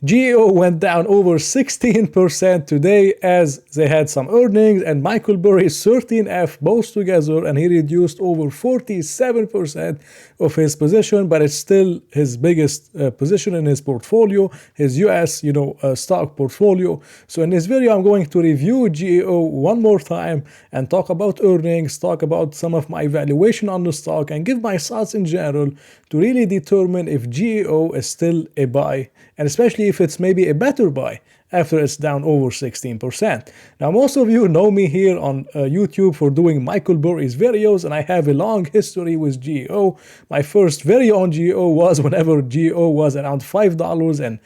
GEO went down over 16% today as they had some earnings, and Michael Burry's 13F both together, and he reduced over 47% of his position, but it's still his biggest position in his portfolio, his US stock portfolio. So in this video I'm going to review GEO one more time and talk about earnings, talk about some of my valuation on the stock, and give my thoughts in general to really determine if GEO is still a buy, and especially if it's maybe a better buy after it's down over 16%. Now, most of you know me here on YouTube for doing Michael Burry's videos, and I have a long history with GEO. My first video on GEO was whenever GEO was around $5.30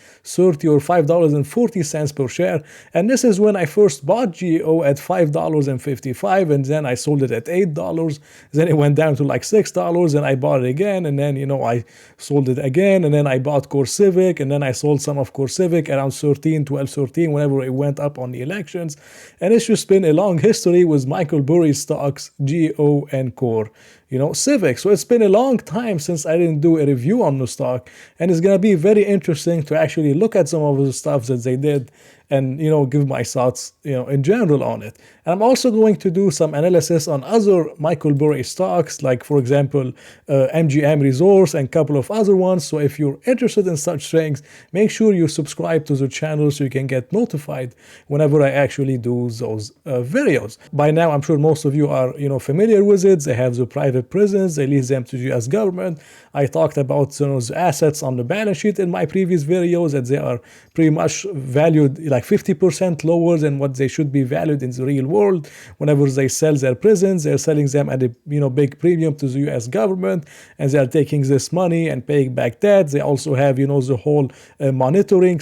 or $5.40 per share, and this is when I first bought GEO at $5.55, and then I sold it at $8. Then it went down to like $6, and I bought it again, and then I sold it again, and then I bought CoreCivic, and then I sold some of CoreCivic around 13 whenever it went up on the elections. And it's just been a long history with Michael Burry's stocks, GEO and CoreCivic. So it's been a long time since I didn't do a review on the stock, and it's going to be very interesting to actually look at some of the stuff that they did and give my thoughts in general on it. And I'm also going to do some analysis on other Michael Burry stocks, like for example MGM Resource and a couple of other ones. So if you're interested in such things, make sure you subscribe to the channel so you can get notified whenever I actually do those videos. By now I'm sure most of you are familiar with it. They have the private prisons, they lease them to the US government. I talked about the assets on the balance sheet in my previous videos, that they are pretty much valued like 50% lower than what they should be valued in the real world. Whenever they sell their prisons, they're selling them at a big premium to the US government, and they're taking this money and paying back debt. They also have the whole monitoring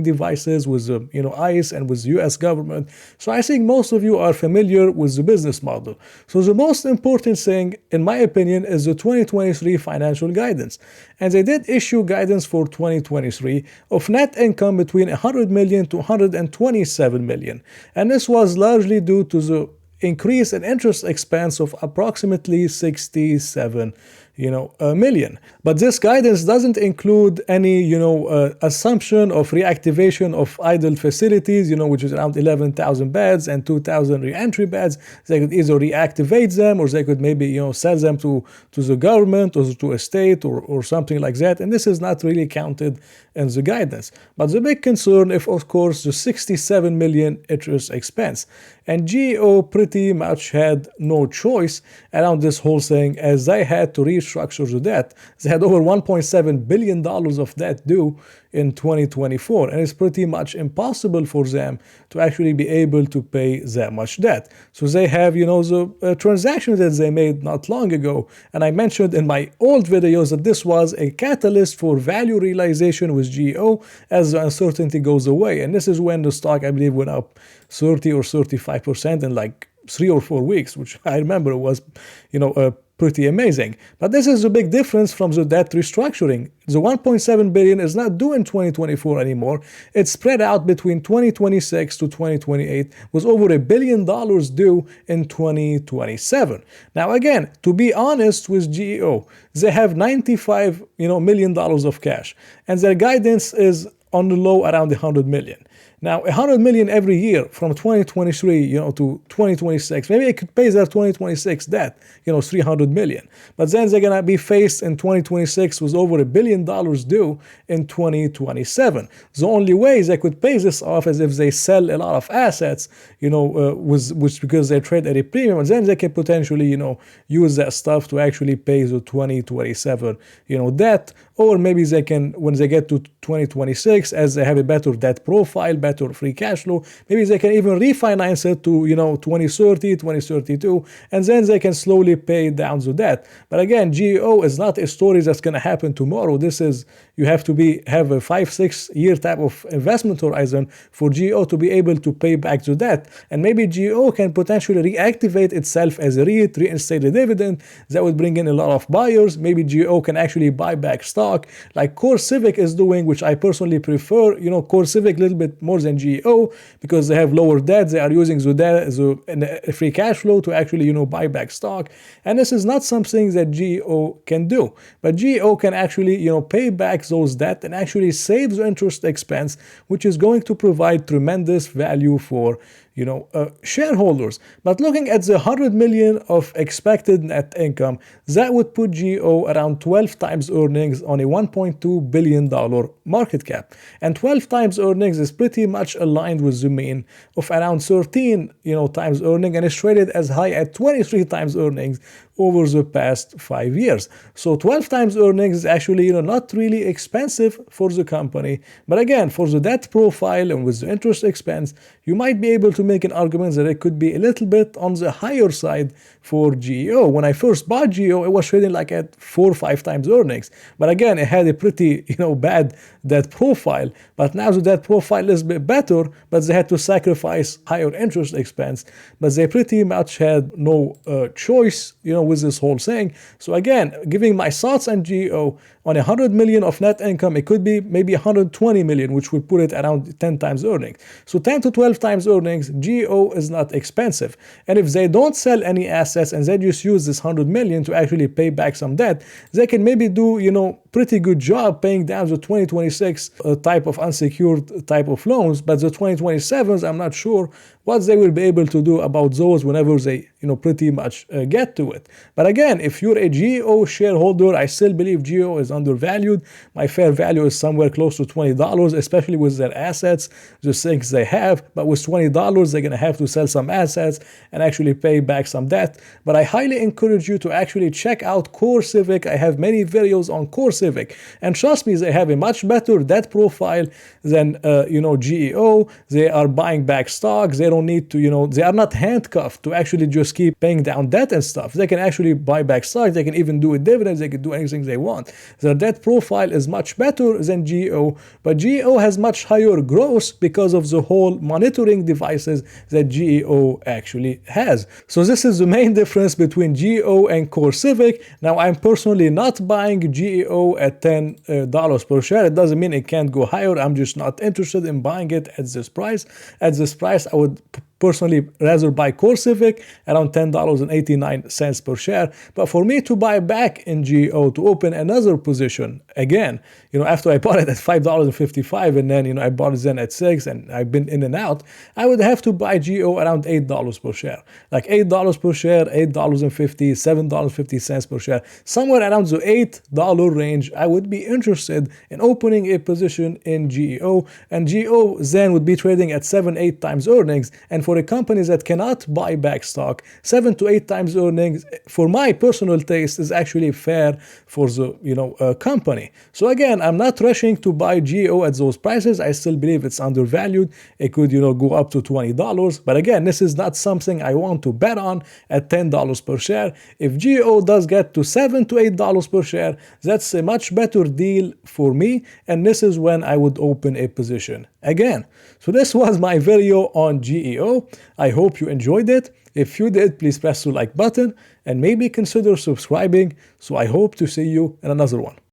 devices with ICE and with the US government. So I think most of you are familiar with the business model. So the most important thing, in my opinion, is the 2023 financial guidance. And they did issue guidance for 2023 of net income between 100 million to 127 million. And this was largely due to the increase in interest expense of approximately 67 million. But this guidance doesn't include any assumption of reactivation of idle facilities, which is around 11,000 beds and 2,000 re-entry beds. They could either reactivate them, or they could maybe sell them to the government or to a state or something like that. And this is not really counted in the guidance. But the big concern is, of course, the 67 million interest expense. And GEO pretty much had no choice around this whole thing, as they had to restructure the debt. They had over $1.7 billion of debt due in 2024, and it's pretty much impossible for them to actually be able to pay that much debt. So they have the transactions that they made not long ago, and I mentioned in my old videos that this was a catalyst for value realization with GEO as the uncertainty goes away. And this is when the stock, I believe, went up 30 or 35% in like 3 or 4 weeks, which I remember was pretty amazing. But this is a big difference from the debt restructuring. The 1.7 billion is not due in 2024 anymore. It's spread out between 2026 to 2028, with over $1 billion due in 2027. Now again, to be honest with GEO, they have $95 million of cash, and their guidance is on the low around 100 million. Now, 100 million every year from 2023, to 2026, maybe it could pay their 2026 debt, 300 million. But then they're going to be faced in 2026 with over $1 billion due in 2027. The only way they could pay this off is if they sell a lot of assets, which because they trade at a premium, and then they can potentially, use that stuff to actually pay the 2027, debt. Or maybe they can, when they get to 2026, as they have a better debt profile, better free cash flow, maybe they can even refinance it to 2030, 2032, and then they can slowly pay down the debt. But again, GEO is not a story that's going to happen tomorrow. This is, you have to have a 5-6 year type of investment horizon for GEO to be able to pay back the debt. And maybe GEO can potentially reactivate itself as a REIT, reinstate a dividend. That would bring in a lot of buyers. Maybe GEO can actually buy back stock like CoreCivic is doing, which I personally prefer. CoreCivic a little bit more than GEO because they have lower debt. They are using the free cash flow to actually, buy back stock. And this is not something that GEO can do. But GEO can actually, pay back those debt and actually save the interest expense, which is going to provide tremendous value for shareholders. But looking at the 100 million of expected net income, that would put GEO around 12 times earnings on a $1.2 billion market cap. And 12 times earnings is pretty much aligned with the mean of around 13 times earnings, and is traded as high at 23 times earnings over the past 5 years. So 12 times earnings is actually not really expensive for the company. But again, for the debt profile and with the interest expense, you might be able to make an argument that it could be a little bit on the higher side for GEO. When I first bought GEO, it was trading like at 4 or 5 times earnings. But again, it had a pretty bad debt profile. But now the debt profile is a bit better, but they had to sacrifice higher interest expense. But they pretty much had no choice, with this whole thing. So again, giving my thoughts on GEO, on 100 million of net income, it could be maybe 120 million, which would put it around 10 times earnings. So 10 to 12 times earnings, GEO is not expensive. And if they don't sell any assets and they just use this 100 million to actually pay back some debt, they can maybe do, pretty good job paying down the 2026 type of unsecured type of loans. But the 2027s, I'm not sure what they will be able to do about those whenever they, pretty much get to it. But again, if you're a GEO shareholder, I still believe GEO is undervalued. My fair value is somewhere close to $20, especially with their assets, the things they have. But with $20, they're going to have to sell some assets and actually pay back some debt. But I highly encourage you to actually check out CoreCivic. I have many videos on CoreCivic. And trust me, they have a much better debt profile than, GEO. They are buying back stocks. They don't need to, they are not handcuffed to actually just keep paying down debt and stuff. They can actually buy back stocks. They can even do a dividends. They can do anything they want. Their debt profile is much better than GEO, but GEO has much higher growth because of the whole monitoring devices that GEO actually has. So this is the main difference between GEO and CoreCivic. Now, I'm personally not buying GEO at $10 per share. It doesn't mean it can't go higher. I'm just not interested in buying it at this price. At this price, I would personally rather buy CoreCivic around $10.89 per share. But for me to buy back in GEO, to open another position again, after I bought it at $5.55 and then, I bought it then at $6 and I've been in and out, I would have to buy GEO around $8 per share. Like $8 per share, $8.50, $7.50 per share. Somewhere around the $8 range, I would be interested in opening a position in GEO. And GEO then would be trading at 7-8 times earnings. And for a company that cannot buy back stock, 7 to 8 times earnings, for my personal taste, is actually fair for the company. So again, I'm not rushing to buy GEO at those prices. I still believe it's undervalued. It could, go up to $20. But again, this is not something I want to bet on at $10 per share. If GEO does get to $7 to $8 per share, that's a much better deal for me. And this is when I would open a position again. So this was my video on GEO. I hope you enjoyed it. If you did, please press the like button and maybe consider subscribing. So I hope to see you in another one.